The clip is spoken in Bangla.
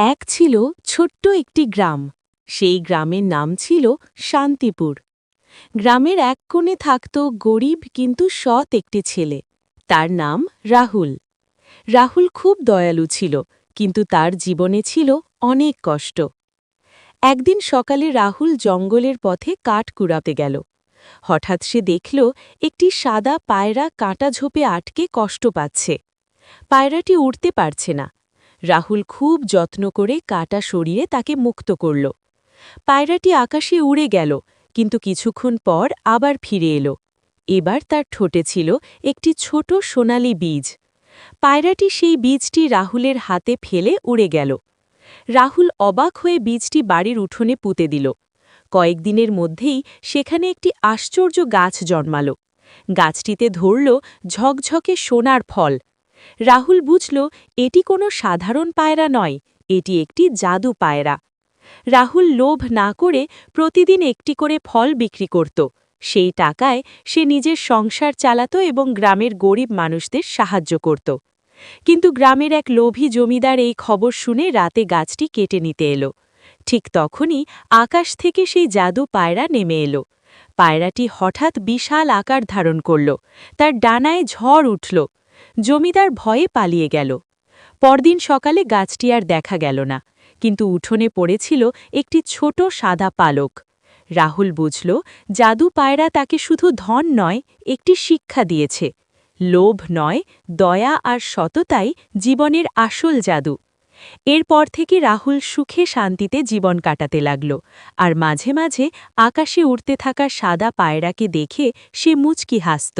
এক ছিল ছোট্ট একটি গ্রাম। সেই গ্রামের নাম ছিল শান্তিপুর। গ্রামের এক কোণে থাকত গরিব কিন্তু সৎ একটি ছেলে। তার নাম রাহুল। রাহুল খুব দয়ালু ছিল, কিন্তু তার জীবনে ছিল অনেক কষ্ট। একদিন সকালে রাহুল জঙ্গলের পথে কাঠ কুড়াতে গেল। হঠাৎ সে দেখল একটি সাদা পায়রা কাঁটা ঝোপে আটকে কষ্ট পাচ্ছে। পায়রাটি উড়তে পারছে না। রাহুল খুব যত্ন করে কাঁটা সরিয়ে তাকে মুক্ত করল। পায়রাটি আকাশে উড়ে গেল, কিন্তু কিছুক্ষণ পর আবার ফিরে এলো। এবার তার ঠোঁটে ছিল একটি ছোট সোনালি বীজ। পায়রাটি সেই বীজটি রাহুলের হাতে ফেলে উড়ে গেল। রাহুল অবাক হয়ে বীজটি বাড়ির উঠোনে পুঁতে দিল। কয়েকদিনের মধ্যেই সেখানে একটি আশ্চর্য গাছ জন্মাল। গাছটিতে ধরল ঝকঝকে সোনার ফল। রাহুল বুঝল এটি কোনো সাধারণ পায়রা নয়, এটি একটি জাদু পায়রা। রাহুল লোভ না করে প্রতিদিন একটি করে ফল বিক্রি করত। সেই টাকায় সে নিজের সংসার চালাত এবং গ্রামের গরিব মানুষদের সাহায্য করত। কিন্তু গ্রামের এক লোভী জমিদার এই খবর শুনে রাতে গাছটি কেটে নিতে এলো। ঠিক তখনই আকাশ থেকে সেই জাদু পায়রা নেমে এলো। পায়রাটি হঠাৎ বিশাল আকার ধারণ করল। তার ডানায় ঝড় উঠল। জমিদার ভয়ে পালিয়ে গেল। পরদিন সকালে গাছটি আর দেখা গেল না, কিন্তু উঠোনে পড়েছিল একটি ছোট সাদা পালক। রাহুল বুঝল জাদু পায়রা তাকে শুধু ধন নয়, একটি শিক্ষা দিয়েছে। লোভ নয়, দয়া আর সততাই জীবনের আসল জাদু। এরপর থেকে রাহুল সুখে শান্তিতে জীবন কাটাতে লাগল, আর মাঝে মাঝে আকাশে উড়তে থাকা সাদা পায়রাকে দেখে সে মুচকি হাসত।